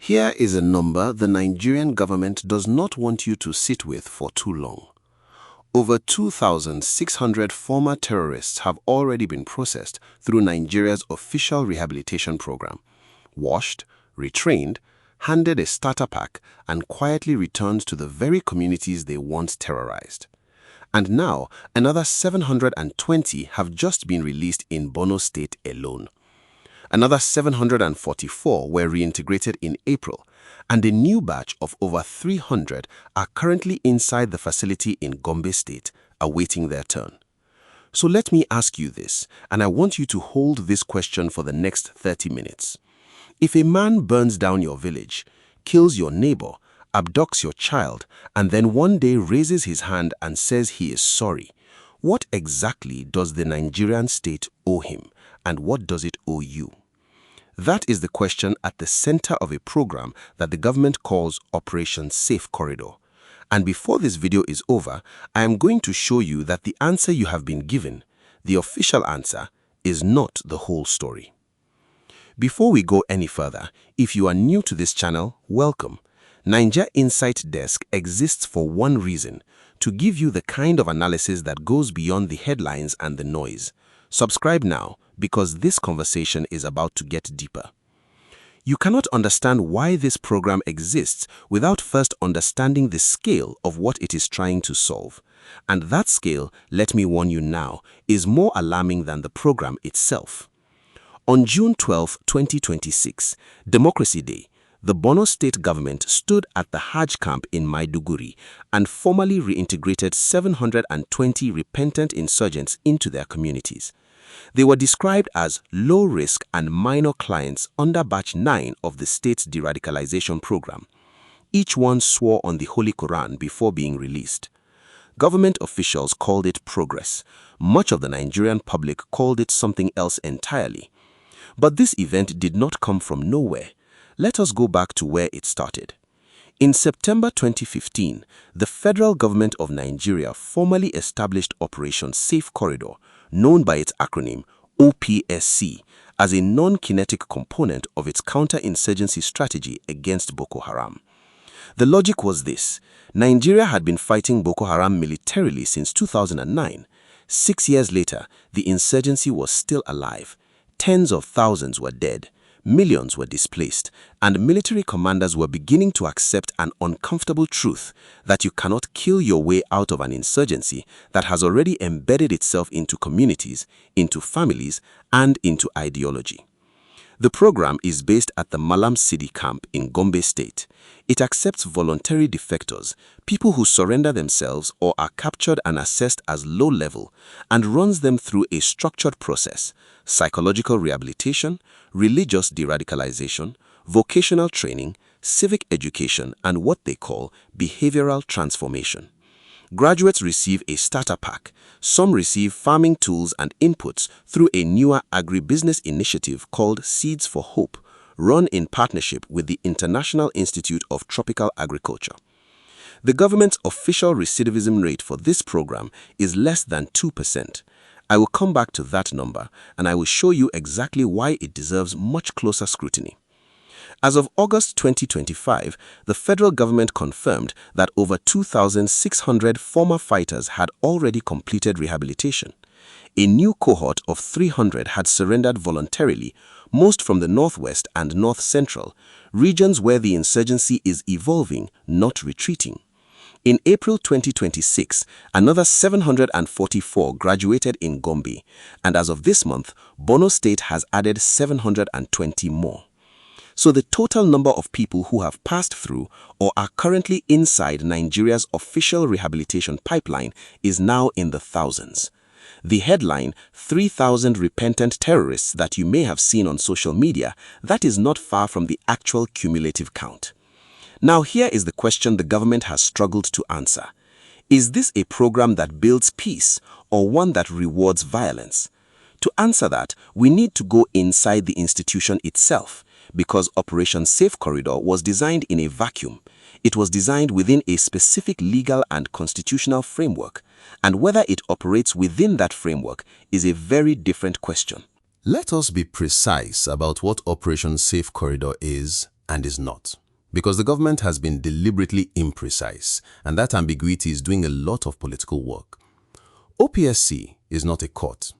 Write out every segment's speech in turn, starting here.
Here is a number the Nigerian government does not want you to sit with for too long. Over 2,600 former terrorists have already been processed through Nigeria's official rehabilitation program, washed, retrained, handed a starter pack, and quietly returned to the very communities they once terrorized. And now, another 720 have just been released in Borno State alone. Another 744 were reintegrated in April, and a new batch of over 300 are currently inside the facility in Gombe State, awaiting their turn. So let me ask you this, and I want you to hold this question for the next 30 minutes. If a man burns down your village, kills your neighbor, abducts your child, and then one day raises his hand and says he is sorry, what exactly does the Nigerian state owe him, and what does it owe you? That is the question at the center of a program that the government calls Operation Safe Corridor. And before this video is over, I am going to show you that the answer you have been given, the official answer, is not the whole story. Before we go any further, if you are new to this channel, welcome. Naija Insight Desk exists for one reason: to give you the kind of analysis that goes beyond the headlines and the noise. Subscribe now, because this conversation is about to get deeper. You cannot understand why this program exists without first understanding the scale of what it is trying to solve. And that scale, let me warn you now, is more alarming than the program itself. On June 12, 2026, Democracy Day, the Borno State government stood at the Hajj camp in Maiduguri and formally reintegrated 720 repentant insurgents into their communities. They were described as low-risk and minor clients under Batch 9 of the state's de-radicalization program. Each one swore on the Holy Quran before being released. Government officials called it progress. Much of the Nigerian public called it something else entirely. But this event did not come from nowhere. Let us go back to where it started. In September 2015, the federal government of Nigeria formally established Operation Safe Corridor, known by its acronym OPSC, as a non-kinetic component of its counter-insurgency strategy against Boko Haram. The logic was this: Nigeria had been fighting Boko Haram militarily since 2009. 6 years later, the insurgency was still alive. Tens of thousands were dead. Millions were displaced, and military commanders were beginning to accept an uncomfortable truth that you cannot kill your way out of an insurgency that has already embedded itself into communities, into families, and into ideology. The program is based at the Malam Sidi camp in Gombe State. It accepts voluntary defectors, people who surrender themselves or are captured and assessed as low-level, and runs them through a structured process: psychological rehabilitation, religious de-radicalization, vocational training, civic education, and what they call behavioral transformation. Graduates receive a starter pack. Some receive farming tools and inputs through a newer agribusiness initiative called Seeds for Hope, run in partnership with the International Institute of Tropical Agriculture. The government's official recidivism rate for this program is less than 2%. I will come back to that number, and I will show you exactly why it deserves much closer scrutiny. As of August 2025, the federal government confirmed that over 2,600 former fighters had already completed rehabilitation. A new cohort of 300 had surrendered voluntarily, most from the Northwest and North Central, regions where the insurgency is evolving, not retreating. In April 2026, another 744 graduated in Gombe, and as of this month, Borno State has added 720 more. So the total number of people who have passed through or are currently inside Nigeria's official rehabilitation pipeline is now in the thousands. The headline, 3,000 repentant terrorists, that you may have seen on social media, that is not far from the actual cumulative count. Now here is the question the government has struggled to answer. Is this a program that builds peace or one that rewards violence? To answer that, we need to go inside the institution itself, because Operation Safe Corridor was designed in a vacuum. It was designed within a specific legal and constitutional framework, and whether it operates within that framework is a very different question. Let us be precise about what Operation Safe Corridor is and is not. Because the government has been deliberately imprecise, and that ambiguity is doing a lot of political work. OPSC is not a court.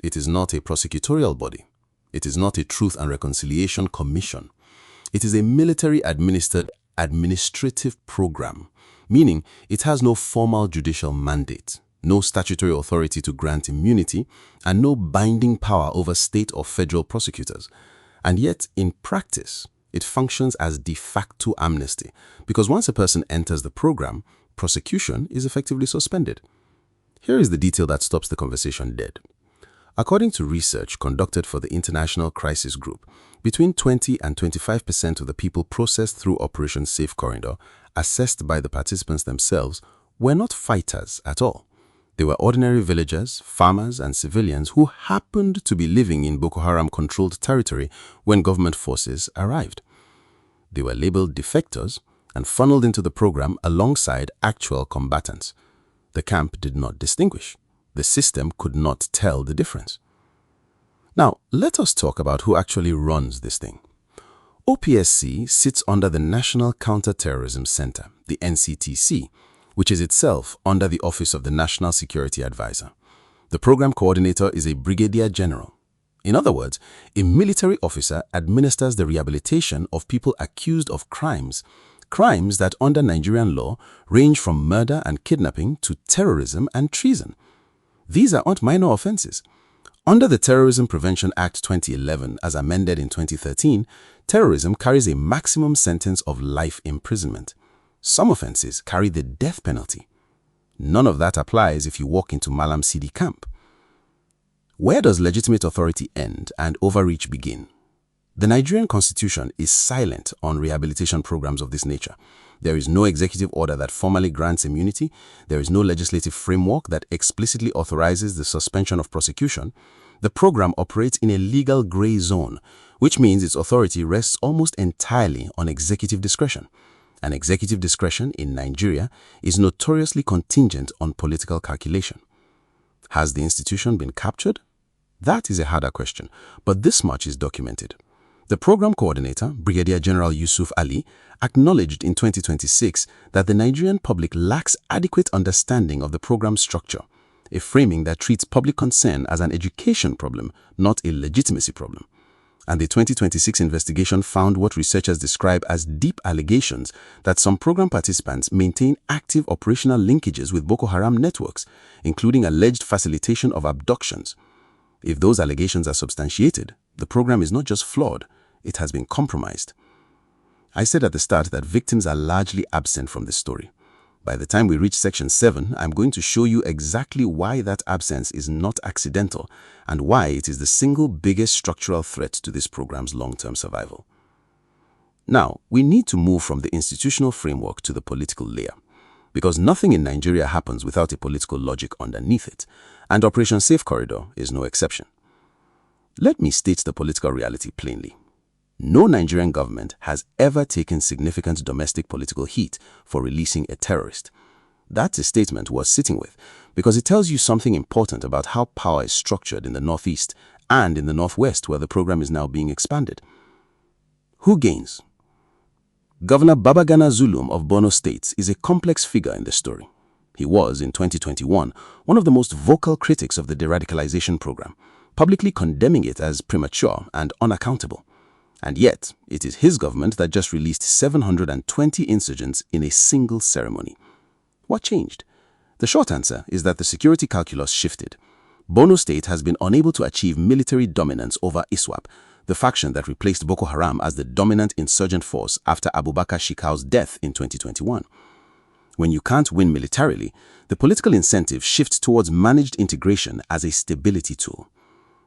It is not a prosecutorial body. It is not a Truth and Reconciliation Commission. It is a military-administered administrative program, meaning it has no formal judicial mandate, no statutory authority to grant immunity, and no binding power over state or federal prosecutors. And yet, in practice, it functions as de facto amnesty, because once a person enters the program, prosecution is effectively suspended. Here is the detail that stops the conversation dead. According to research conducted for the International Crisis Group, between 20 and 25% of the people processed through Operation Safe Corridor, assessed by the participants themselves, were not fighters at all. They were ordinary villagers, farmers, and civilians who happened to be living in Boko Haram-controlled territory when government forces arrived. They were labeled defectors and funneled into the program alongside actual combatants. The camp did not distinguish. The system could not tell the difference. Now, let us talk about who actually runs this thing. OPSC sits under the National Counter-Terrorism Center, the NCTC, which is itself under the Office of the National Security Advisor. The program coordinator is a brigadier general. In other words, a military officer administers the rehabilitation of people accused of crimes that under Nigerian law range from murder and kidnapping to terrorism and treason. These aren't minor offenses. Under the Terrorism Prevention Act 2011, as amended in 2013, terrorism carries a maximum sentence of life imprisonment. Some offenses carry the death penalty. None of that applies if you walk into Malam Sidi camp. Where does legitimate authority end and overreach begin? The Nigerian constitution is silent on rehabilitation programs of this nature. There is no executive order that formally grants immunity. There is no legislative framework that explicitly authorizes the suspension of prosecution. The program operates in a legal gray zone, which means its authority rests almost entirely on executive discretion. And executive discretion in Nigeria is notoriously contingent on political calculation. Has the institution been captured? That is a harder question, but this much is documented. The program coordinator, Brigadier General Yusuf Ali, acknowledged in 2026 that the Nigerian public lacks adequate understanding of the program structure, a framing that treats public concern as an education problem, not a legitimacy problem. And the 2026 investigation found what researchers describe as deep allegations that some program participants maintain active operational linkages with Boko Haram networks, including alleged facilitation of abductions. If those allegations are substantiated, the program is not just flawed, it has been compromised. I said at the start that victims are largely absent from this story. By the time we reach Section 7, I'm going to show you exactly why that absence is not accidental and why it is the single biggest structural threat to this program's long-term survival. Now, we need to move from the institutional framework to the political layer, because nothing in Nigeria happens without a political logic underneath it, and Operation Safe Corridor is no exception. Let me state the political reality plainly. No Nigerian government has ever taken significant domestic political heat for releasing a terrorist. That's a statement worth sitting with, because it tells you something important about how power is structured in the Northeast and in the Northwest, where the program is now being expanded. Who gains? Governor Babagana Zulum of Borno State is a complex figure in the story. He was, in 2021, one of the most vocal critics of the de-radicalization program, publicly condemning it as premature and unaccountable. And yet, it is his government that just released 720 insurgents in a single ceremony. What changed? The short answer is that the security calculus shifted. Borno State has been unable to achieve military dominance over ISWAP, the faction that replaced Boko Haram as the dominant insurgent force after Abubakar Shekau's death in 2021. When you can't win militarily, the political incentive shifts towards managed integration as a stability tool.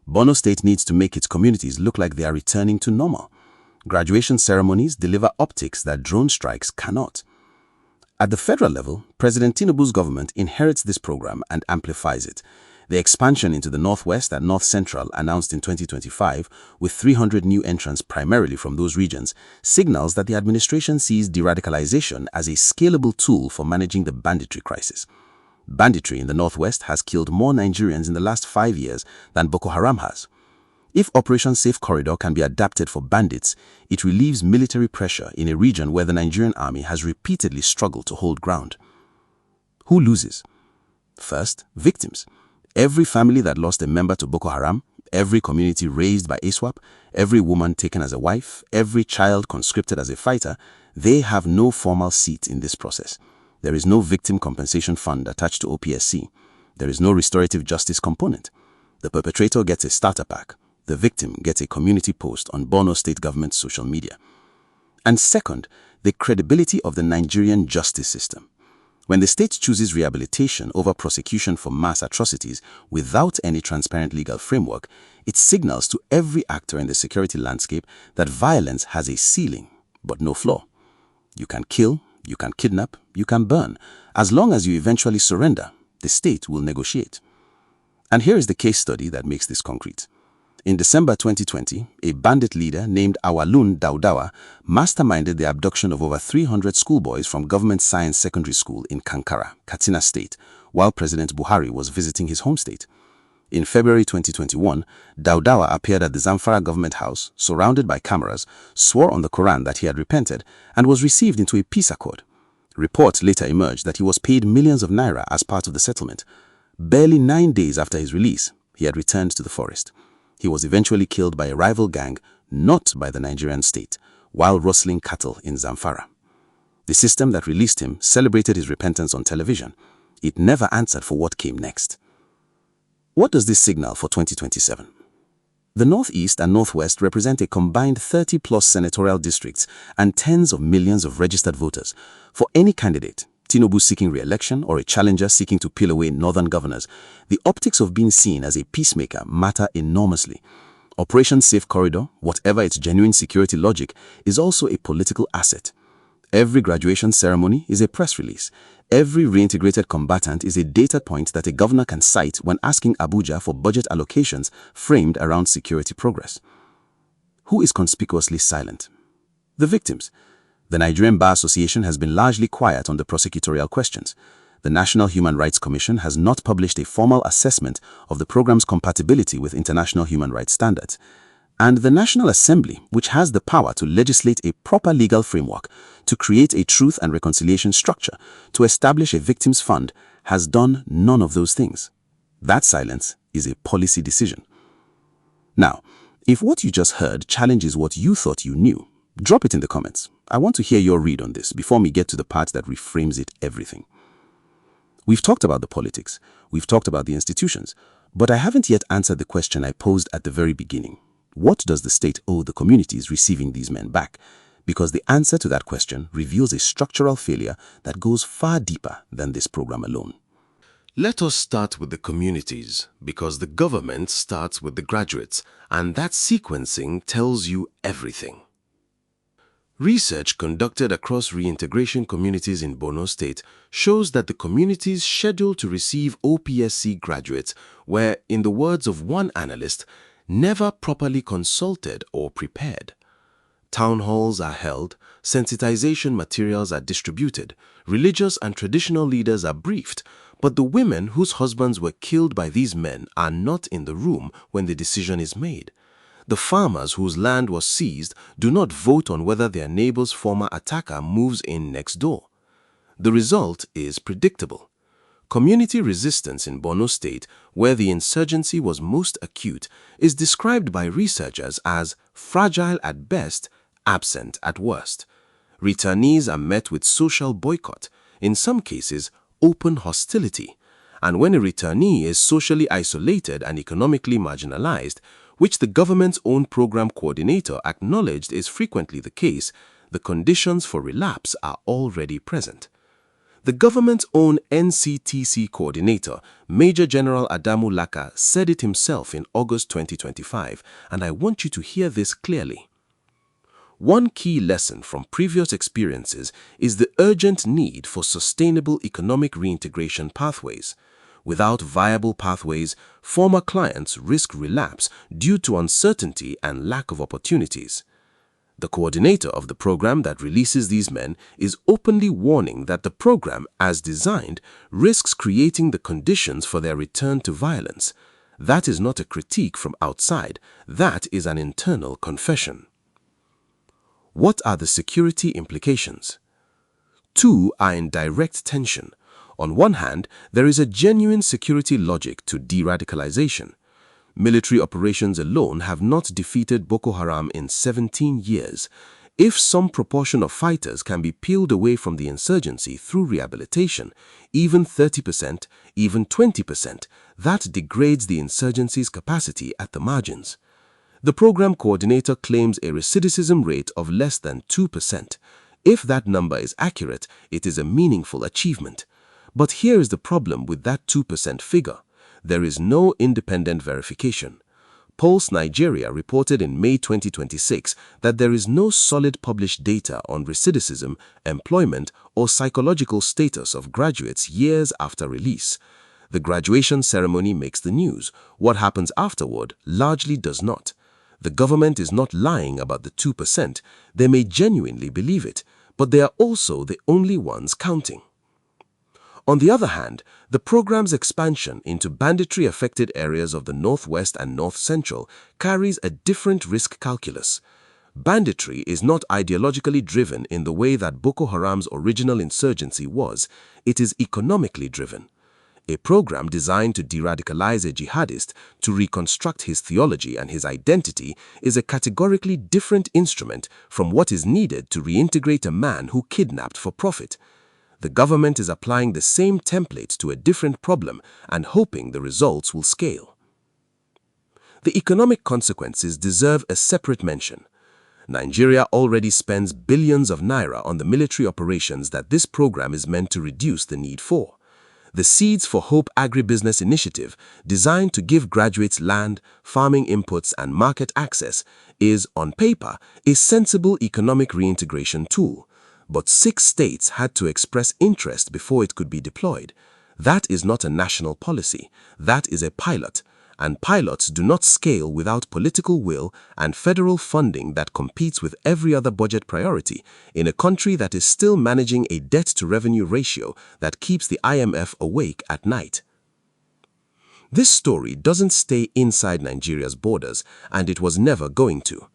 Borno State needs to make its communities look like they are returning to normal. Graduation ceremonies deliver optics that drone strikes cannot. At the federal level, President Tinubu's government inherits this program and amplifies it. The expansion into the Northwest and North Central, announced in 2025, with 300 new entrants primarily from those regions, signals that the administration sees de-radicalization as a scalable tool for managing the banditry crisis. Banditry in the Northwest has killed more Nigerians in the last 5 years than Boko Haram has. If Operation Safe Corridor can be adapted for bandits, it relieves military pressure in a region where the Nigerian army has repeatedly struggled to hold ground. Who loses? First, victims. Every family that lost a member to Boko Haram, every community raised by ISWAP, every woman taken as a wife, every child conscripted as a fighter, they have no formal seat in this process. There is no victim compensation fund attached to OPSC. There is no restorative justice component. The perpetrator gets a starter pack. The victim gets a community post on Borno state government social media. And second, the credibility of the Nigerian justice system. When the state chooses rehabilitation over prosecution for mass atrocities without any transparent legal framework, it signals to every actor in the security landscape that violence has a ceiling, but no floor. You can kill, you can kidnap, you can burn. As long as you eventually surrender, the state will negotiate. And here is the case study that makes this concrete. In December 2020, a bandit leader named Awalun Daudawa masterminded the abduction of over 300 schoolboys from Government Science Secondary School in Kankara, Katsina State, while President Buhari was visiting his home state. In February 2021, Daudawa appeared at the Zamfara government house, surrounded by cameras, swore on the Quran that he had repented, and was received into a peace accord. Reports later emerged that he was paid millions of naira as part of the settlement. Barely 9 days after his release, he had returned to the forest. He was eventually killed by a rival gang, not by the Nigerian state, while rustling cattle in Zamfara. The system that released him celebrated his repentance on television. It never answered for what came next. What does this signal for 2027? The Northeast and Northwest represent a combined 30+ senatorial districts and tens of millions of registered voters. For any candidate, Tinubu seeking re-election or a challenger seeking to peel away northern governors, the optics of being seen as a peacemaker matter enormously. Operation Safe Corridor, whatever its genuine security logic, is also a political asset. Every graduation ceremony is a press release. Every reintegrated combatant is a data point that a governor can cite when asking Abuja for budget allocations framed around security progress. Who is conspicuously silent? The victims. The Nigerian Bar Association has been largely quiet on the prosecutorial questions. The National Human Rights Commission has not published a formal assessment of the program's compatibility with international human rights standards. And the National Assembly, which has the power to legislate a proper legal framework, to create a truth and reconciliation structure, to establish a victims fund, has done none of those things. That silence is a policy decision. Now, if what you just heard challenges what you thought you knew, drop it in the comments. I want to hear your read on this before we get to the part that reframes it everything. We've talked about the politics, we've talked about the institutions, but I haven't yet answered the question I posed at the very beginning. What does the state owe the communities receiving these men back? Because the answer to that question reveals a structural failure that goes far deeper than this program alone. Let us start with the communities, because the government starts with the graduates, and that sequencing tells you everything. Research conducted across reintegration communities in Borno State shows that the communities scheduled to receive OPSC graduates were, in the words of one analyst, never properly consulted or prepared. Town halls are held, sensitization materials are distributed, religious and traditional leaders are briefed, but the women whose husbands were killed by these men are not in the room when the decision is made. The farmers whose land was seized do not vote on whether their neighbor's former attacker moves in next door. The result is predictable. Community resistance in Borno State, where the insurgency was most acute, is described by researchers as fragile at best, absent at worst. Returnees are met with social boycott, in some cases open hostility. And when a returnee is socially isolated and economically marginalized, which the government's own program coordinator acknowledged is frequently the case, the conditions for relapse are already present. The government's own NCTC coordinator, Major General Adamu Laka, said it himself in August 2025, and I want you to hear this clearly. One key lesson from previous experiences is the urgent need for sustainable economic reintegration pathways. Without viable pathways, former clients risk relapse due to uncertainty and lack of opportunities. The coordinator of the program that releases these men is openly warning that the program, as designed, risks creating the conditions for their return to violence. That is not a critique from outside, that is an internal confession. What are the security implications? Two are in direct tension. On one hand, there is a genuine security logic to de-radicalization. Military operations alone have not defeated Boko Haram in 17 years. If some proportion of fighters can be peeled away from the insurgency through rehabilitation, even 30%, even 20%, that degrades the insurgency's capacity at the margins. The program coordinator claims a recidivism rate of less than 2%. If that number is accurate, it is a meaningful achievement. But here is the problem with that 2% figure. There is no independent verification. Pulse Nigeria reported in May 2026 that there is no solid published data on recidivism, employment, or psychological status of graduates years after release. The graduation ceremony makes the news. What happens afterward largely does not. The government is not lying about the 2%. They may genuinely believe it, but they are also the only ones counting. On the other hand, the program's expansion into banditry-affected areas of the Northwest and North Central carries a different risk calculus. Banditry is not ideologically driven in the way that Boko Haram's original insurgency was. It is economically driven. A program designed to de-radicalize a jihadist, to reconstruct his theology and his identity, is a categorically different instrument from what is needed to reintegrate a man who kidnapped for profit. The government is applying the same template to a different problem and hoping the results will scale. The economic consequences deserve a separate mention. Nigeria already spends billions of naira on the military operations that this program is meant to reduce the need for. The Seeds for Hope agribusiness initiative, designed to give graduates land, farming inputs, and market access, is, on paper, a sensible economic reintegration tool. But 6 states had to express interest before it could be deployed. That is not a national policy. That is a pilot. And pilots do not scale without political will and federal funding that competes with every other budget priority in a country that is still managing a debt-to-revenue ratio that keeps the IMF awake at night. This story doesn't stay inside Nigeria's borders, and it was never going to.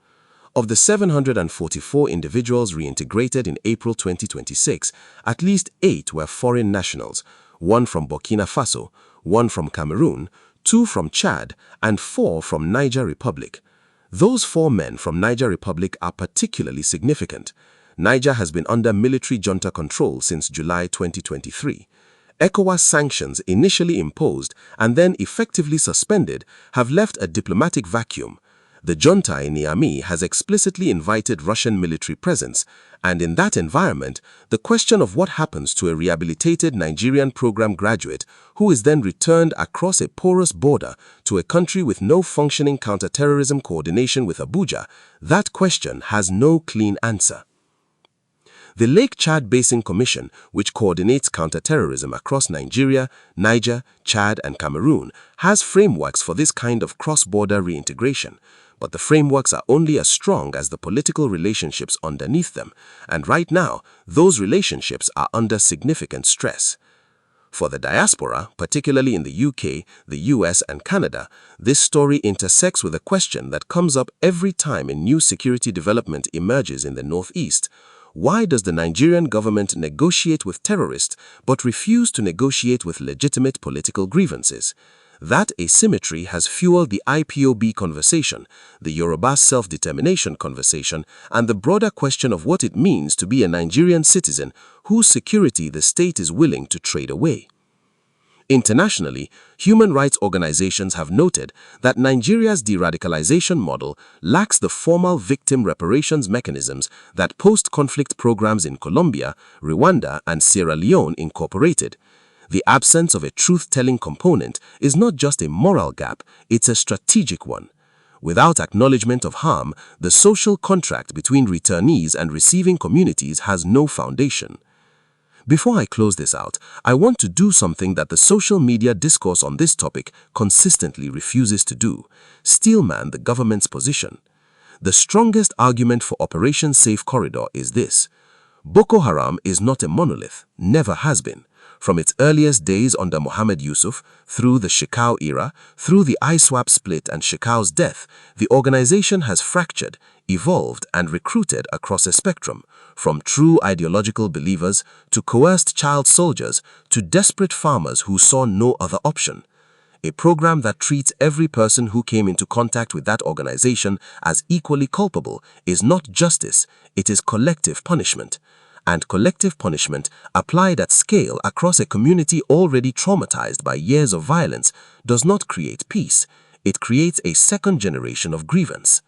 Of the 744 individuals reintegrated in April 2026, at least 8 were foreign nationals, 1 from Burkina Faso, 1 from Cameroon, 2 from Chad, and 4 from Niger Republic. Those 4 men from Niger Republic are particularly significant. Niger has been under military junta control since July 2023. ECOWAS sanctions initially imposed and then effectively suspended have left a diplomatic vacuum. The junta in Niamey has explicitly invited Russian military presence, and in that environment, the question of what happens to a rehabilitated Nigerian program graduate who is then returned across a porous border to a country with no functioning counterterrorism coordination with Abuja, that question has no clean answer. The Lake Chad Basin Commission, which coordinates counterterrorism across Nigeria, Niger, Chad, and Cameroon, has frameworks for this kind of cross-border reintegration. But the frameworks are only as strong as the political relationships underneath them, and right now, those relationships are under significant stress. For the diaspora, particularly in the UK, the US, and Canada, this story intersects with a question that comes up every time a new security development emerges in the Northeast. Why does the Nigerian government negotiate with terrorists but refuse to negotiate with legitimate political grievances? That asymmetry has fueled the IPOB conversation, the Yoruba self-determination conversation, and the broader question of what it means to be a Nigerian citizen whose security the state is willing to trade away. Internationally, human rights organizations have noted that Nigeria's de-radicalization model lacks the formal victim reparations mechanisms that post-conflict programs in Colombia, Rwanda, and Sierra Leone incorporated. The absence of a truth-telling component is not just a moral gap, it's a strategic one. Without acknowledgement of harm, the social contract between returnees and receiving communities has no foundation. Before I close this out, I want to do something that the social media discourse on this topic consistently refuses to do: steelman the government's position. The strongest argument for Operation Safe Corridor is this: Boko Haram is not a monolith, never has been. From its earliest days under Mohammed Yusuf, through the Shekau era, through the ISWAP split and Shekau's death, the organization has fractured, evolved, and recruited across a spectrum, from true ideological believers to coerced child soldiers to desperate farmers who saw no other option. A program that treats every person who came into contact with that organization as equally culpable is not justice, it is collective punishment. And collective punishment applied at scale across a community already traumatized by years of violence does not create peace, it creates a second generation of grievance.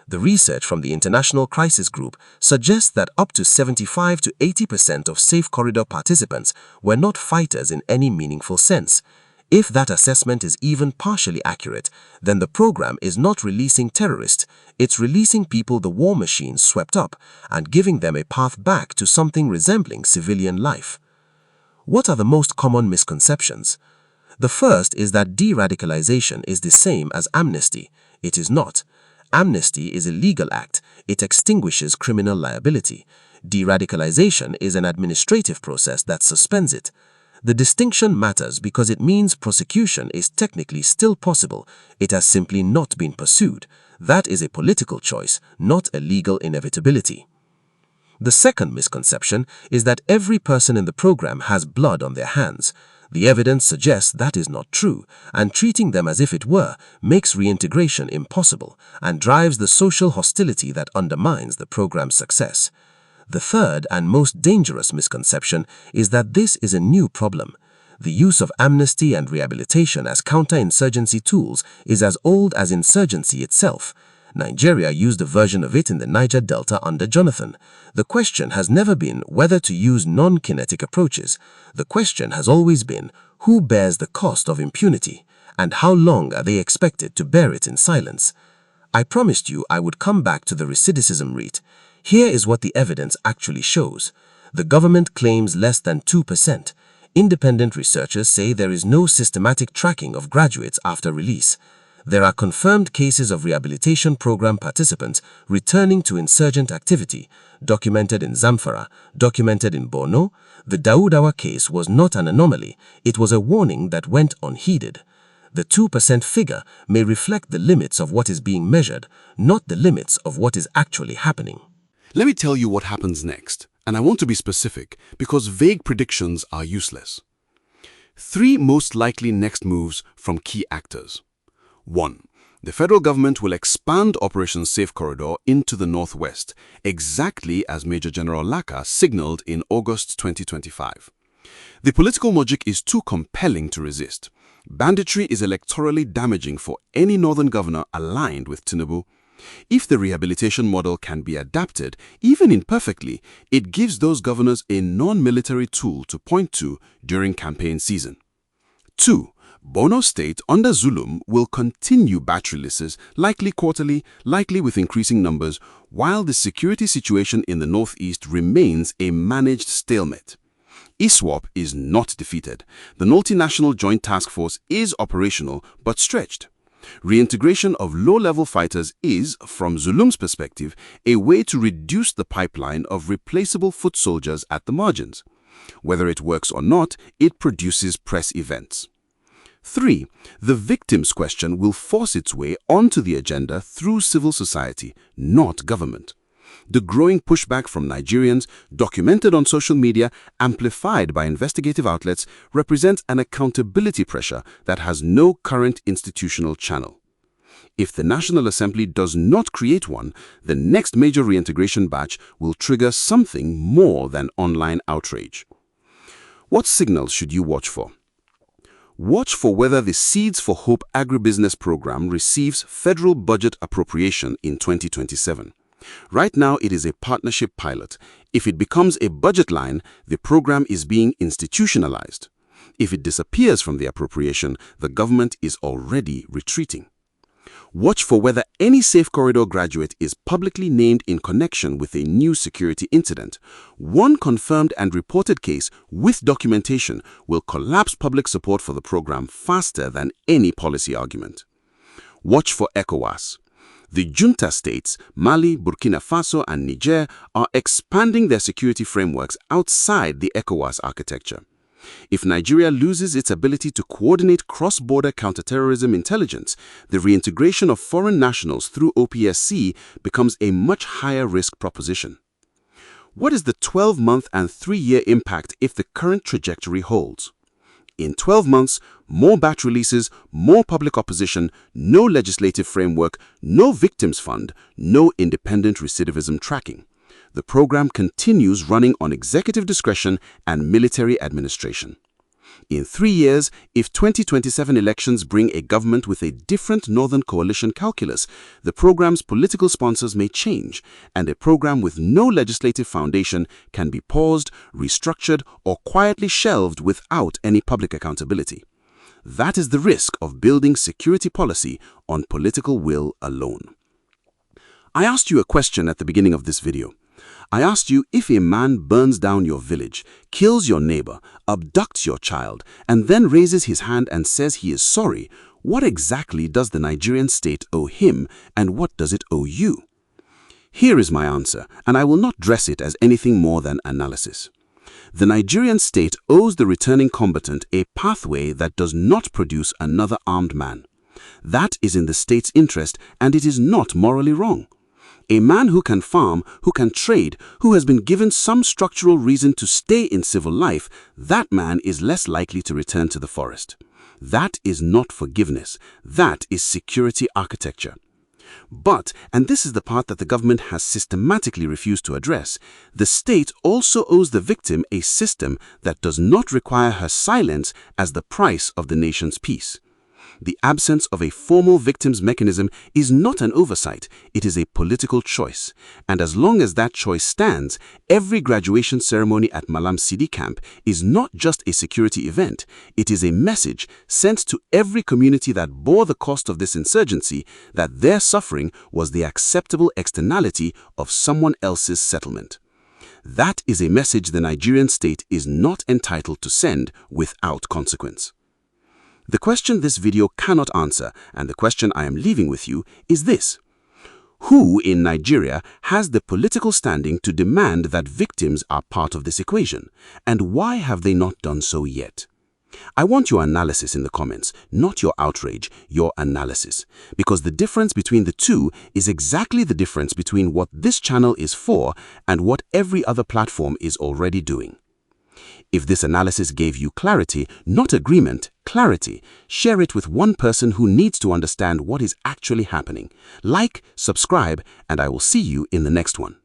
The research from the International Crisis Group suggests that up to 75 to 80% of Safe Corridor participants were not fighters in any meaningful sense. If that assessment is even partially accurate, then the program is not releasing terrorists, it's releasing people the war machines swept up and giving them a path back to something resembling civilian life. What are the most common misconceptions? The first is that de-radicalization is the same as amnesty. It is not. Amnesty is a legal act. It extinguishes criminal liability. De-radicalization is an administrative process that suspends it. The distinction matters because it means prosecution is technically still possible. It has simply not been pursued. That is a political choice, not a legal inevitability. The second misconception is that every person in the program has blood on their hands. The evidence suggests that is not true, and treating them as if it were makes reintegration impossible and drives the social hostility that undermines the program's success. The third and most dangerous misconception is that this is a new problem. The use of amnesty and rehabilitation as counter-insurgency tools is as old as insurgency itself. Nigeria used a version of it in the Niger Delta under Jonathan. The question has never been whether to use non-kinetic approaches. The question has always been who bears the cost of impunity, and how long are they expected to bear it in silence. I promised you I would come back to the recidivism rate. Here is what the evidence actually shows. The government claims less than 2%. Independent researchers say there is no systematic tracking of graduates after release. There are confirmed cases of rehabilitation program participants returning to insurgent activity, documented in Zamfara, documented in Borno. The Daudawa case was not an anomaly, it was a warning that went unheeded. The 2% figure may reflect the limits of what is being measured, not the limits of what is actually happening. Let me tell you what happens next, and I want to be specific because vague predictions are useless. 3 most likely next moves from key actors. 1. The federal government will expand Operation Safe Corridor into the northwest, exactly as Major General Laka signaled in August 2025. The political logic is too compelling to resist. Banditry is electorally damaging for any northern governor aligned with Tinubu. If the rehabilitation model can be adapted, even imperfectly, it gives those governors a non-military tool to point to during campaign season. 2. Borno State under Zulum will continue batch releases, likely quarterly, likely with increasing numbers, while the security situation in the northeast remains a managed stalemate. ISWAP is not defeated. The multinational joint task force is operational but stretched. Reintegration of low-level fighters is, from Zulum's perspective, a way to reduce the pipeline of replaceable foot soldiers at the margins. Whether it works or not, it produces press events. 3. The victims question will force its way onto the agenda through civil society, not government. The growing pushback from Nigerians, documented on social media, amplified by investigative outlets, represents an accountability pressure that has no current institutional channel. If the National Assembly does not create one, the next major reintegration batch will trigger something more than online outrage. What signals should you watch for? Watch for whether the Seeds for Hope agribusiness program receives federal budget appropriation in 2027. Right now, it is a partnership pilot. If it becomes a budget line, the program is being institutionalized. If it disappears from the appropriation, the government is already retreating. Watch for whether any Safe Corridor graduate is publicly named in connection with a new security incident. One confirmed and reported case with documentation will collapse public support for the program faster than any policy argument. Watch for ECOWAS. The junta states, Mali, Burkina Faso, and Niger, are expanding their security frameworks outside the ECOWAS architecture. If Nigeria loses its ability to coordinate cross-border counterterrorism intelligence, the reintegration of foreign nationals through OPSC becomes a much higher risk proposition. What is the 12-month and 3-year impact if the current trajectory holds? In 12 months, more batch releases, more public opposition, no legislative framework, no victims fund, no independent recidivism tracking. The program continues running on executive discretion and military administration. In 3 years, if 2027 elections bring a government with a different Northern Coalition calculus, the program's political sponsors may change, and a program with no legislative foundation can be paused, restructured, or quietly shelved without any public accountability. That is the risk of building security policy on political will alone. I asked you a question at the beginning of this video. I asked you, if a man burns down your village, kills your neighbor, abducts your child, and then raises his hand and says he is sorry, what exactly does the Nigerian state owe him, and what does it owe you? Here is my answer, and I will not dress it as anything more than analysis. The Nigerian state owes the returning combatant a pathway that does not produce another armed man. That is in the state's interest, and it is not morally wrong. A man who can farm, who can trade, who has been given some structural reason to stay in civil life, that man is less likely to return to the forest. That is not forgiveness. That is security architecture. But, and this is the part that the government has systematically refused to address, the state also owes the victim a system that does not require her silence as the price of the nation's peace. The absence of a formal victims mechanism is not an oversight, it is a political choice. And as long as that choice stands, every graduation ceremony at Malam Sidi camp is not just a security event, it is a message sent to every community that bore the cost of this insurgency that their suffering was the acceptable externality of someone else's settlement. That is a message the Nigerian state is not entitled to send without consequence. The question this video cannot answer, and the question I am leaving with you, is this. Who in Nigeria has the political standing to demand that victims are part of this equation, and why have they not done so yet? I want your analysis in the comments, not your outrage, your analysis, because the difference between the two is exactly the difference between what this channel is for and what every other platform is already doing. If this analysis gave you clarity, not agreement, clarity, share it with one person who needs to understand what is actually happening. Like, subscribe, and I will see you in the next one.